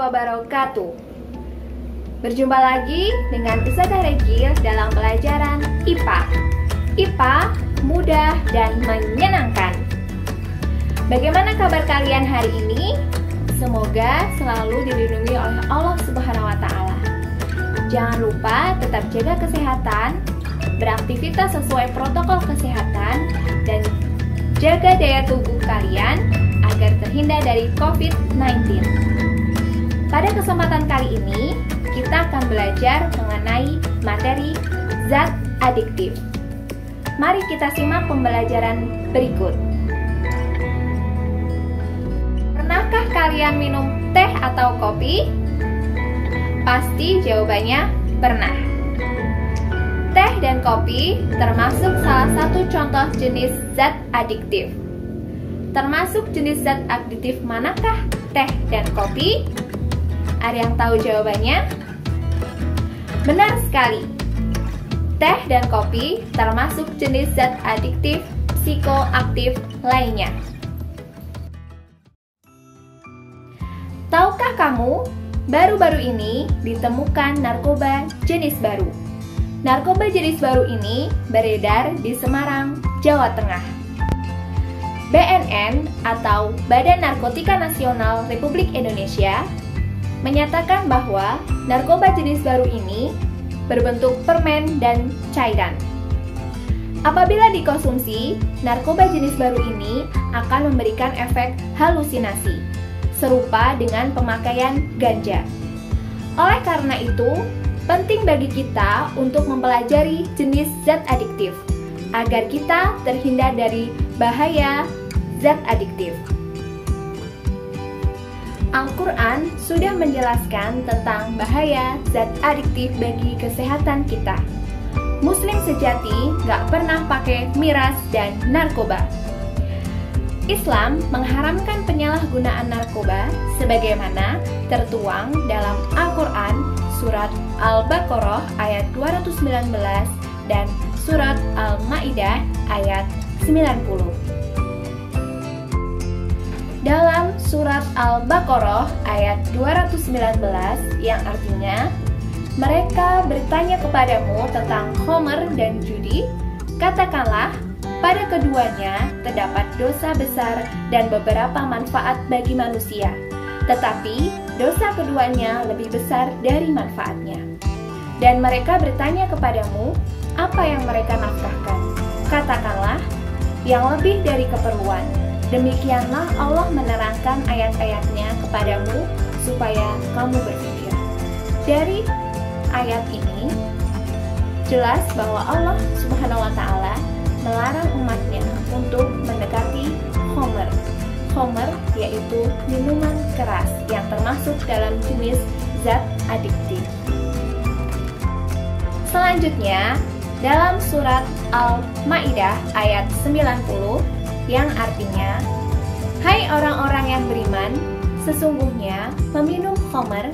wabarakatuh. Berjumpa lagi dengan Ustazah Regil dalam pelajaran IPA. IPA mudah dan menyenangkan. Bagaimana kabar kalian hari ini? Semoga selalu dilindungi oleh Allah Subhanahu wa Ta'ala. Jangan lupa tetap jaga kesehatan, beraktivitas sesuai protokol kesehatan, dan jaga daya tubuh kalian agar terhindar dari COVID-19. Pada kesempatan kali ini, kita akan belajar mengenai materi zat adiktif. Mari kita simak pembelajaran berikut. Pernahkah kalian minum teh atau kopi? Pasti jawabannya pernah. Teh dan kopi termasuk salah satu contoh jenis zat adiktif. Termasuk jenis zat adiktif manakah teh dan kopi? Ada yang tahu jawabannya? Benar sekali. Teh dan kopi termasuk jenis zat adiktif psikoaktif lainnya. Tahukah kamu, baru-baru ini ditemukan narkoba jenis baru. Narkoba jenis baru ini beredar di Semarang, Jawa Tengah. BNN atau Badan Narkotika Nasional Republik Indonesia menyatakan bahwa narkoba jenis baru ini berbentuk permen dan cairan. Apabila dikonsumsi, narkoba jenis baru ini akan memberikan efek halusinasi, serupa dengan pemakaian ganja. Oleh karena itu, penting bagi kita untuk mempelajari jenis zat adiktif, agar kita terhindar dari bahaya zat adiktif. Al-Quran sudah menjelaskan tentang bahaya zat adiktif bagi kesehatan kita. Muslim sejati gak pernah pakai miras dan narkoba. Islam mengharamkan penyalahgunaan narkoba sebagaimana tertuang dalam Al-Quran surat Al-Baqarah ayat 219 dan surat Al-Ma'idah ayat 90. Dalam surat Al-Baqarah ayat 219 yang artinya, mereka bertanya kepadamu tentang khomer dan judi, katakanlah, pada keduanya terdapat dosa besar dan beberapa manfaat bagi manusia, tetapi dosa keduanya lebih besar dari manfaatnya. Dan mereka bertanya kepadamu, apa yang mereka nafkahkan? Katakanlah, yang lebih dari keperluan. Demikianlah Allah menerangkan ayat-ayatnya kepadamu supaya kamu berpikir. Dari ayat ini, jelas bahwa Allah Subhanahu wa Ta'ala melarang umatnya untuk mendekati khomer. Khomer yaitu minuman keras yang termasuk dalam jenis zat adiktif. Selanjutnya, dalam surat Al-Ma'idah ayat 90 yang artinya, hai orang-orang yang beriman, sesungguhnya meminum khomer,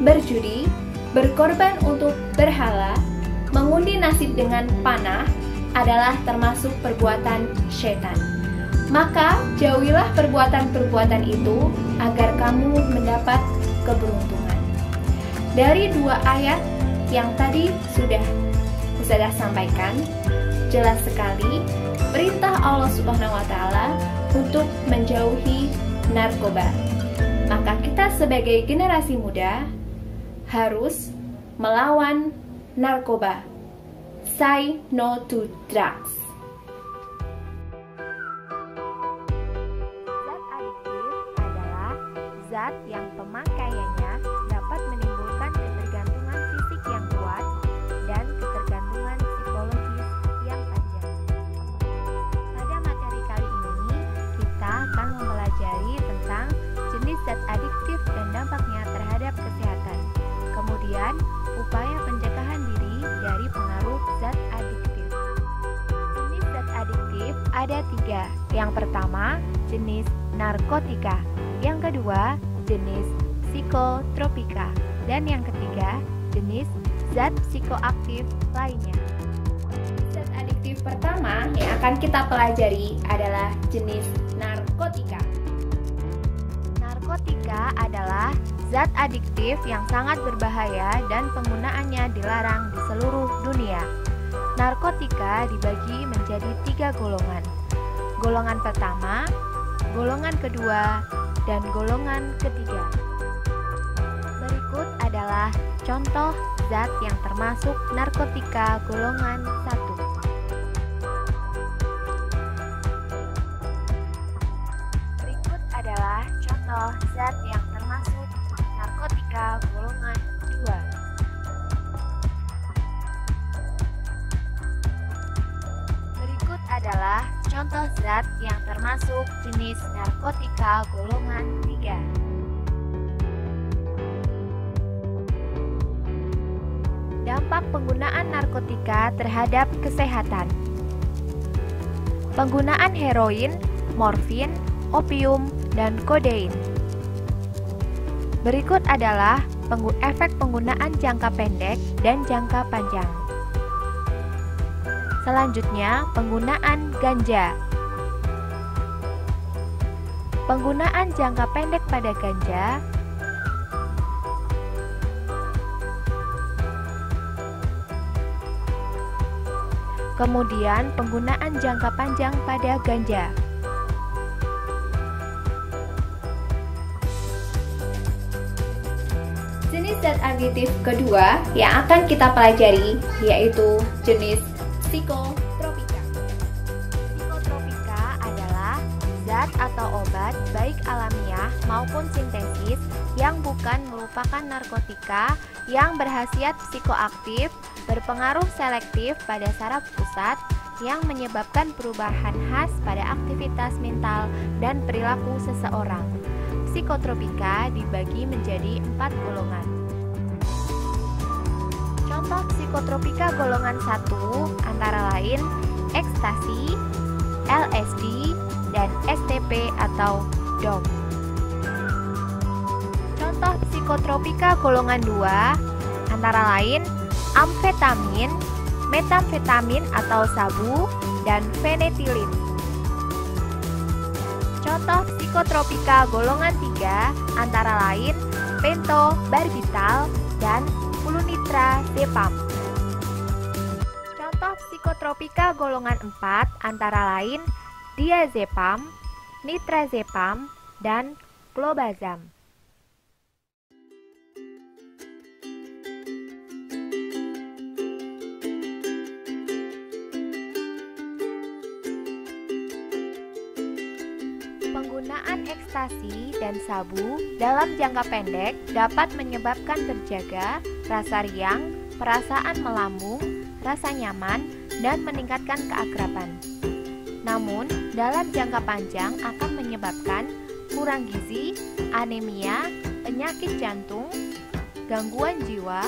berjudi, berkorban untuk berhala, mengundi nasib dengan panah, adalah termasuk perbuatan syaitan. Maka jauhilah perbuatan-perbuatan itu agar kamu mendapat keberuntungan. Dari dua ayat yang tadi sudah Ustazah sampaikan, jelas sekali perintah Allah Subhanahu wa Ta'ala untuk menjauhi narkoba. Maka kita sebagai generasi muda harus melawan narkoba. Say no to drugs. Zat adiktif adalah zat yang pemakaiannya dapat menimbulkan ketergantungan fisik yang kuat dan ketergantungan psikologis yang panjang. Pada materi kali ini, kita akan mempelajari tentang jenis zat adiktif dan dampaknya terhadap kesehatan. Kemudian, upaya pencegahan diri dari pengaruh zat adiktif. Jenis zat adiktif ada 3. Yang pertama, jenis narkotika. Yang kedua, jenis psikotropika. Dan yang ketiga, jenis zat psikoaktif lainnya. Zat adiktif pertama yang akan kita pelajari adalah jenis narkotika. Narkotika adalah zat adiktif yang sangat berbahaya dan penggunaannya dilarang di seluruh dunia. Narkotika dibagi menjadi 3 golongan. Golongan pertama, golongan kedua, dan golongan ketiga. Berikut adalah contoh zat yang termasuk narkotika golongan 1. Berikut adalah contoh zat yang termasuk narkotika golongan 2. Berikut adalah contoh zat yang termasuk jenis narkotika golongan 3. Dampak penggunaan narkotika terhadap kesehatan. Penggunaan heroin, morfin, opium, dan kodein. Berikut adalah efek penggunaan jangka pendek dan jangka panjang. Selanjutnya, penggunaan ganja. Penggunaan jangka pendek pada ganja kemudian penggunaan jangka panjang pada ganja. Jenis zat aditif kedua yang akan kita pelajari yaitu jenis psikotropika. Psikotropika adalah zat atau obat baik alamiah maupun sintesis yang bukan merupakan narkotika yang berkhasiat psikoaktif, berpengaruh selektif pada saraf pusat yang menyebabkan perubahan khas pada aktivitas mental dan perilaku seseorang. Psikotropika dibagi menjadi 4 golongan. Contoh psikotropika golongan 1 antara lain ekstasi, LSD, dan STP atau DOM. Contoh psikotropika golongan 2 antara lain amfetamin, metamfetamin atau sabu, dan fenetilin. Contoh psikotropika golongan 3 antara lain pentobarbital dan flunitrazepam. Contoh psikotropika golongan 4 antara lain diazepam, nitrazepam, dan clobazam. Penggunaan ekstasi dan sabu dalam jangka pendek dapat menyebabkan terjaga, rasa riang, perasaan melambung, rasa nyaman, dan meningkatkan keakraban. Namun, dalam jangka panjang akan menyebabkan kurang gizi, anemia, penyakit jantung, gangguan jiwa,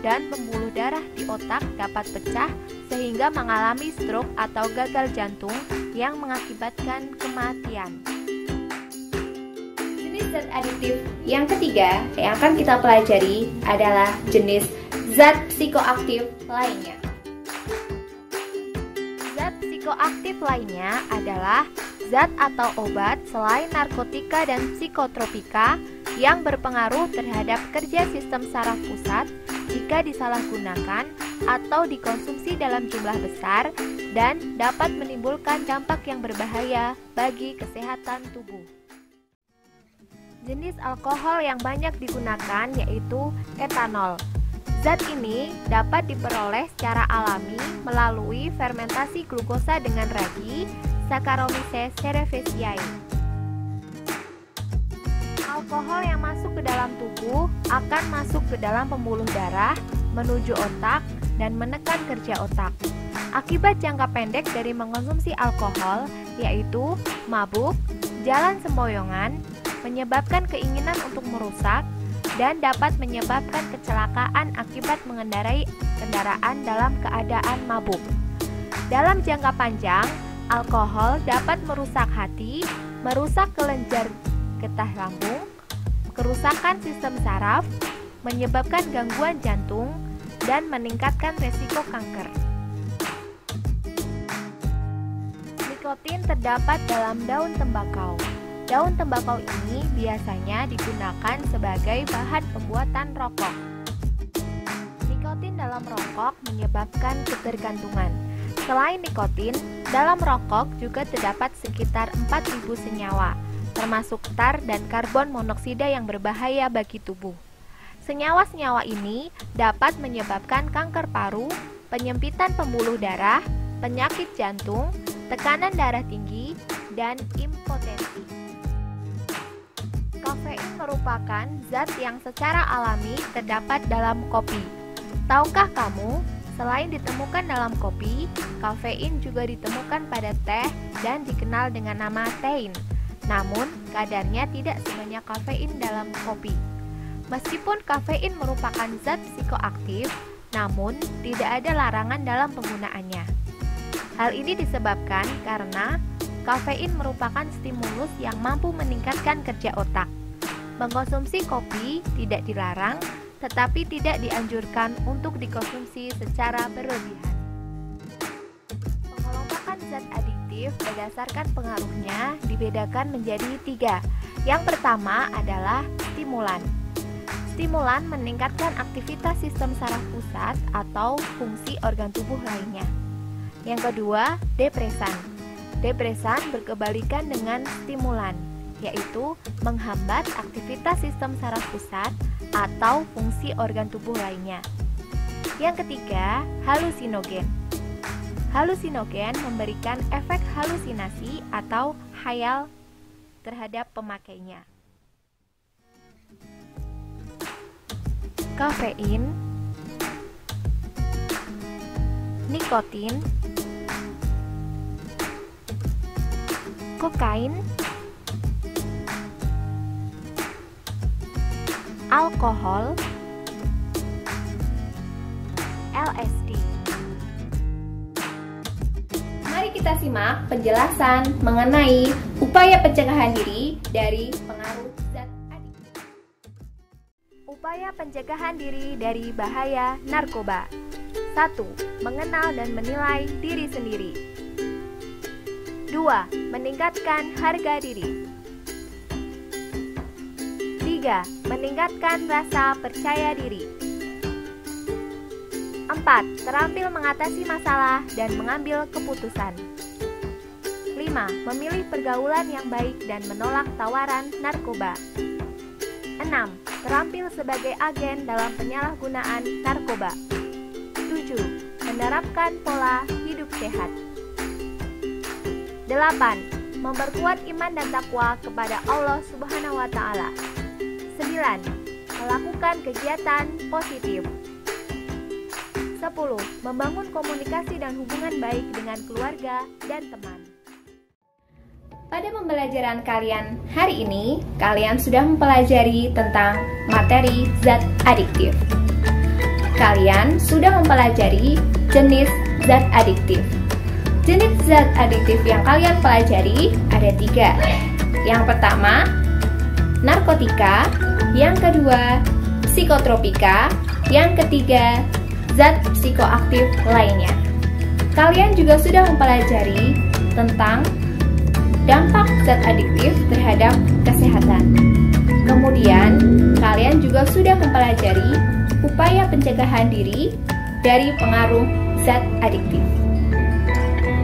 dan pembuluh darah di otak dapat pecah sehingga mengalami stroke atau gagal jantung yang mengakibatkan kematian. Zat aditif yang ketiga yang akan kita pelajari adalah jenis zat psikoaktif lainnya. Zat psikoaktif lainnya adalah zat atau obat selain narkotika dan psikotropika yang berpengaruh terhadap kerja sistem saraf pusat jika disalahgunakan atau dikonsumsi dalam jumlah besar dan dapat menimbulkan dampak yang berbahaya bagi kesehatan tubuh. Jenis alkohol yang banyak digunakan yaitu etanol. Zat ini dapat diperoleh secara alami melalui fermentasi glukosa dengan ragi Saccharomyces cerevisiae. Alkohol yang masuk ke dalam tubuh akan masuk ke dalam pembuluh darah, menuju otak, dan menekan kerja otak. Akibat jangka pendek dari mengonsumsi alkohol yaitu mabuk, jalan sempoyongan, menyebabkan keinginan untuk merusak, dan dapat menyebabkan kecelakaan akibat mengendarai kendaraan dalam keadaan mabuk. Dalam jangka panjang, alkohol dapat merusak hati, merusak kelenjar getah lambung, kerusakan sistem saraf, menyebabkan gangguan jantung, dan meningkatkan resiko kanker. Nikotin terdapat dalam daun tembakau. Daun tembakau ini biasanya digunakan sebagai bahan pembuatan rokok. Nikotin dalam rokok menyebabkan ketergantungan. Selain nikotin, dalam rokok juga terdapat sekitar 4.000 senyawa, termasuk tar dan karbon monoksida yang berbahaya bagi tubuh. Senyawa-senyawa ini dapat menyebabkan kanker paru, penyempitan pembuluh darah, penyakit jantung, tekanan darah tinggi, dan impotensi. Kafein merupakan zat yang secara alami terdapat dalam kopi. Tahukah kamu, selain ditemukan dalam kopi, kafein juga ditemukan pada teh dan dikenal dengan nama tein. Namun, kadarnya tidak sebanyak kafein dalam kopi. Meskipun kafein merupakan zat psikoaktif, namun tidak ada larangan dalam penggunaannya. Hal ini disebabkan karena kafein merupakan stimulus yang mampu meningkatkan kerja otak. Mengkonsumsi kopi tidak dilarang, tetapi tidak dianjurkan untuk dikonsumsi secara berlebihan. Pengelompokan zat adiktif berdasarkan pengaruhnya dibedakan menjadi 3. Yang pertama adalah stimulan. Stimulan meningkatkan aktivitas sistem saraf pusat atau fungsi organ tubuh lainnya. Yang kedua, depresan. Depresan berkebalikan dengan stimulan, yaitu menghambat aktivitas sistem saraf pusat atau fungsi organ tubuh lainnya. Yang ketiga, halusinogen. Halusinogen memberikan efek halusinasi atau khayal terhadap pemakainya. Kafein, nikotin, kokain, alkohol, LSD. Mari kita simak penjelasan mengenai upaya pencegahan diri dari pengaruh zat adiktif. Upaya pencegahan diri dari bahaya narkoba. 1. Mengenal dan menilai diri sendiri. 2. Meningkatkan harga diri. 3. Meningkatkan rasa percaya diri. 4. Terampil mengatasi masalah dan mengambil keputusan. 5. Memilih pergaulan yang baik dan menolak tawaran narkoba. 6. Terampil sebagai agen dalam penyalahgunaan narkoba. 7. Menerapkan pola hidup sehat. 8. Memperkuat iman dan takwa kepada Allah Subhanahu wa Ta'ala. 9. Melakukan kegiatan positif. 10. Membangun komunikasi dan hubungan baik dengan keluarga dan teman. Pada pembelajaran kalian hari ini, kalian sudah mempelajari tentang materi zat adiktif. Kalian sudah mempelajari jenis zat adiktif. Jenis zat adiktif yang kalian pelajari ada 3. Yang pertama, narkotika. Yang kedua, psikotropika. Yang ketiga, zat psikoaktif lainnya. Kalian juga sudah mempelajari tentang dampak zat adiktif terhadap kesehatan. Kemudian, kalian juga sudah mempelajari upaya pencegahan diri dari pengaruh zat adiktif.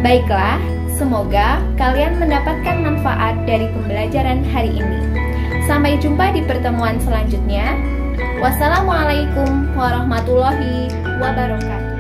Baiklah, semoga kalian mendapatkan manfaat dari pembelajaran hari ini. Sampai jumpa di pertemuan selanjutnya. Wassalamualaikum warahmatullahi wabarakatuh.